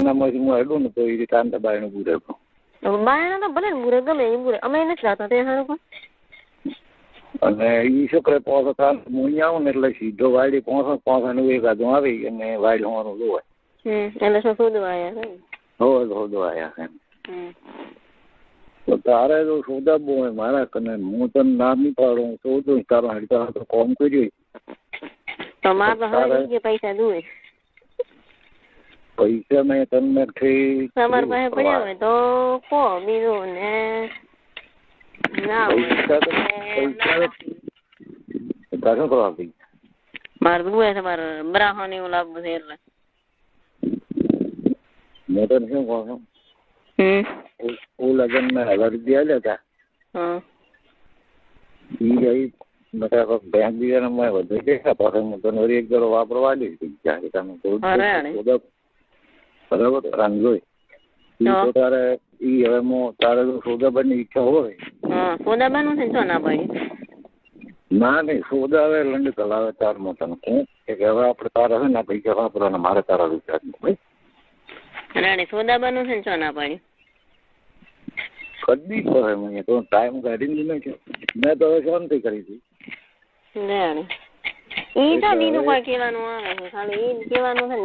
એનામાંથી હું હેડું ને તો એ રીતે આંતા બાયણું બુરે બાયણા તો ભલે ને બુરે ગમે એ બુરે અમે નથી લાવતા તે સારું પણ અને એ છોકરે પોસો કાલ હું અહીંયા આવું ને એટલે સીધો વાયડી પોસાનું એકાદું આવી અને વાયડ હોવાનું જોવાય. એટલે શું શોધવા આવ્યા શોધો આવ્યા છે. તો તારે જો સોદા બહુ હોય મારા કને હું તને ના નહીં પાડું શોધું તારો હાડકા તો કોમ કર્યું તો મારે પૈસા દુએ પૈસા મેં તમને તમારા પાસે પડ્યા હોય તો કો બીજું ને ના શું કરવા પૈસા મારે દુએ તમારે બ્રાહ્મણ એવું લાવવું છે એટલે મેં તને શું કહું છું લગ્ન મેં 1000 રૂપિયા આલ્યા હતા બેંક બીજા મેં વધુ દેખા પાસે હું તને વળી 1 જરો વાપરવા દઈશ બરાબર રાંધોય તારે ઈ હવે તારે જો સોદા બનની ઈચ્છા હોય સોદા બનવું છે શું ના પડી ના નહીં સોદા આવે લંડ કલાવે તાર મોટા હું કે હવે આપણે તારા છે ને પૈસા વાપરવાના મારે તારા રૂપિયા રાણી સોદા બનવું છે ને શું ના પડી કદી કરે મને તો ટાઈમ કાઢીને નહીં મેં તો હવે શાંતિ કરી હતી ઈ તો બીજું કોઈ કહેવાનું આવે છે ખાલી ઈ કહેવાનું છે ને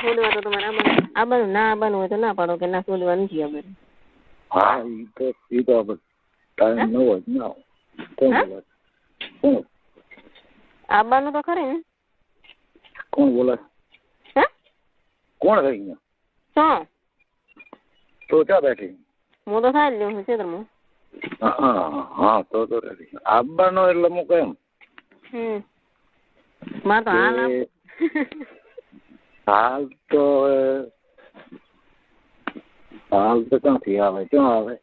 છોડવા તો તમારે આબાનું ના આબાનું હોય તો ના પાડો કે ના છોડવા નથી આબાનું. હા ઈ તો ટાઈમ ન હોય ના કોણ આબાનું તો ખરે ને કોણ બોલે કોણ રહી શું તો ચા બેઠી હું તો સારી લઉં છું ક્ષેત્રમાં હા તો રેડી આવવાનો એટલે હું કેમ મારે તો હાલ તો ક્યાંથી આવે ક્યાં આવે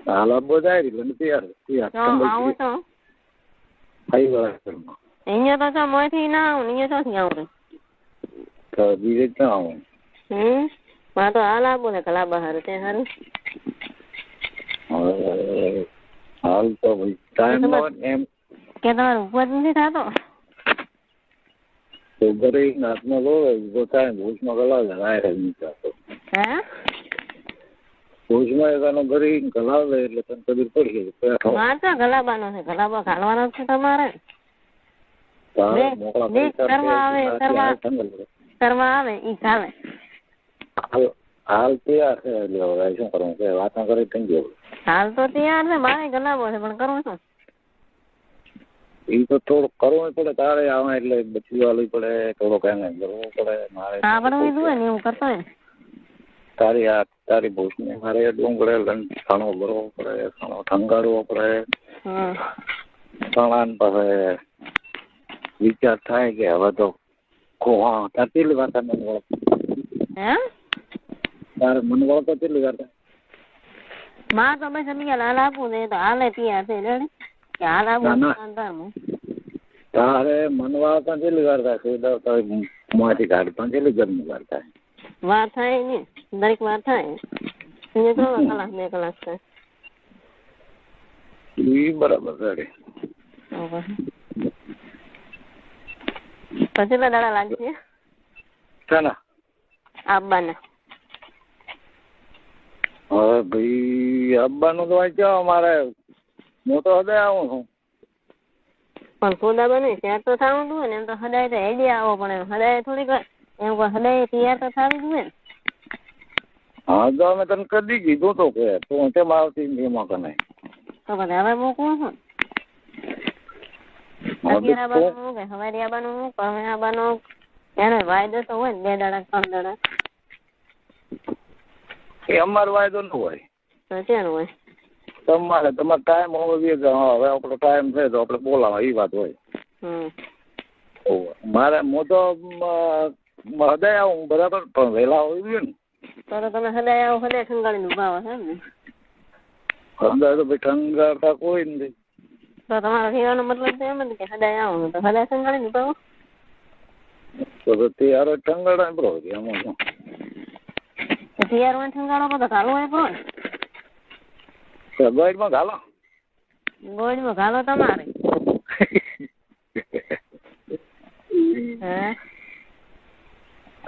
હાલ આપવો જાય એટલે આવું તો અહીંયા તો મોયથી ના આવું અહીંયા તો આવું બીજે ક્યાં આવું મારે તો હાલ આપવું ને કલા બહાર તે સારું હાલ તો ભાઈ ટાઈમ એમ કે તમારો ઉપવાસ નથી થતો તો ઘરે હાથમાં લો થાય ભૂસમાં ગલાવે ભૂસમાં એકાનો ઘરે ગલાવે એટલે તને ખબર પડી ગઈ મારે તો ગલાબાનો છે ગલાબા ઘાલવાનો છે તમારે કરવા આવે ઈ ચાલે હાલ તૈયાર છે એટલે હવે શું કરવું કે વાતો કરે થઈ ગયો હાલ તો તૈયાર છે મારે ગલાબો છે પણ કરવું શું એ તો થોડુંક કરવું પડે તારે આવે એટલે બચી વાળવી પડે થોડોક એને કરવું પડે મારે હા પણ હું ને એવું કરતો હોય તારી ભૂસ ને મારે એટલું પડે ખાણો ભરવો પડે ખાણો ઠંગાડવો પડે સણાન પાસે વિચાર થાય કે હવે તો તાર કેટલી વાર મને વળખ તારે મને વળતો કેટલી વાર માં તો બસ અમી હાલ આપું ને તો હાલે તૈયાર છે કે હાલ આપું તારે મનવા પણ કેટલી વાર થાય માંથી કાઢ પણ કેટલી ગરમી વાર થાય વાર થાય ને દરેક વાર થાય 3 કલાક 2 કલાક થાય એ બરાબર રેડી પછી દાડા લાગશે ચાના આવવાના હવે ભાઈ આવવાનું તો ક્યાં મારે હું તો હદે આવું છું પણ સોદા બને ત્યાં તો થવું જોઈએ ને એમ તો હદાય તો આઈડિયા આવો પણ હદાય થોડીક એમ હદાય તૈયાર તો થવી જોઈએ ને હા તો અમે તને કદી કીધું તો કે તું કેમ આવતી એમાં કને તો બધા હવે મૂકવું છું અત્યારે આવવાનું કે સવારે આવવાનું હવે આવવાનું એને વાયદો તો હોય ને 2 દાડા 3 દાડા એ અમારો વાયદો ન હોય તો ક્યાં હોય તમારે ટાઈમ હોવો જોઈએ હવે આપણો ટાઈમ છે તો આપણે બોલાવા એ વાત હોય મારે હું તો હૃદય આવું બરાબર પણ વહેલા હોવી જોઈએ ને તો તમે હૃદય આવો હૃદય ઠંગાડીને ઉભા હો ને હૃદય તો ભાઈ ઠંગાડતા કોઈ નથી તો તમારો કહેવાનો મતલબ તો એમ જ કે હૃદય આવો તો હૃદય ઠંગાડીને ઉભા હો તો તૈયાર ઠંગાડા બરો એમાં શું તૈયાર ઠંગાડો તો ચાલુ હોય કોણ ગોળમાં ઘાલો ગોળમાં ઘાલો તમારે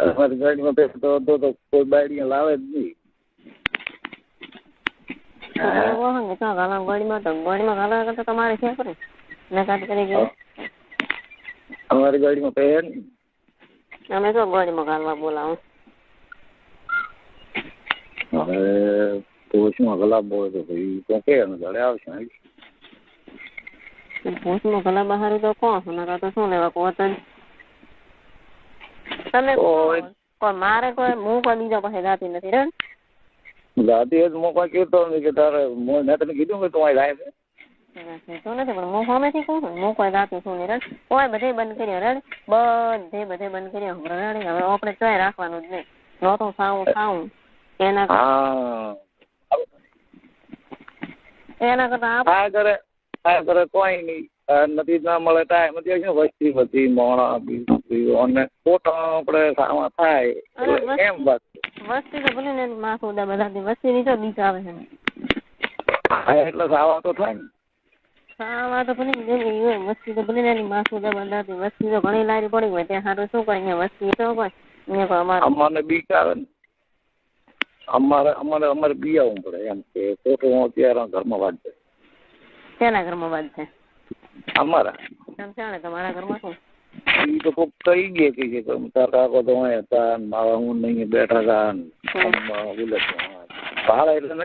અમારી ગાડીમાં પેટ્રોલ તો કોઈ બાયડી લાવે જ નહીં. ગાડીમાં ગાળવા કરતા તમારે ક્યાં કરે નકાટ કરી ગયો. અમારી ગાડીમાં પહેર નહીં. અમે તો ગાડીમાં ગાળવા બોલાવું. હવે પોષમાં ગલાબ હોય તો ભાઈ તો કે ગાડે આવશે. પોષમાં ગલાબ બહાર તો કોણ નકા તો શું લેવા પોતા તમે કોઈ મારે કોઈ હું કોઈ બીજા પાસે જાતી નથી રે. જાતી જ હું કોઈ કહેતો નથી કે તારે મેં તને કીધું કે તું અહીં લાય તો નથી પણ હું સામેથી કહું છું હું કોઈ જાતી છું નહીં રે. કોઈ બધે બંધ કર્યો રે બધે બંધ કર્યો હવે આપણે ચોય રાખવાનું જ નહીં. નહોતું ખાવું એના કરતા આ કરે કોઈ નહીં નથી ના મળે ટાઈમ વસ્તી બધી મોણા અને ફોટો આપણે સામા થાય એમ વાત. વસ્તી તો ભલે ને માસુદા બધા વસ્તી ની તો બીચ આવે છે એટલે સાવા તો થાય ને. સાવા તો ભલે વસ્તી તો ભલે ને માસુદા બધા વસ્તી તો ઘણી લારી પડી હોય ત્યાં સારું શું કરે વસ્તી તો હોય અમારે બીક આવે ને અમારે બી આવવું પડે એમ કે ફોટો અત્યારે ઘરમાં વાત છે. શેના ઘરમાં વાત છે? અમારા તમારા ઘરમાં શું એ તો કોક કહી ગયા કે તાર કાકો તો હતા મારા હું નહીં બેઠા હતા ભાડા એટલે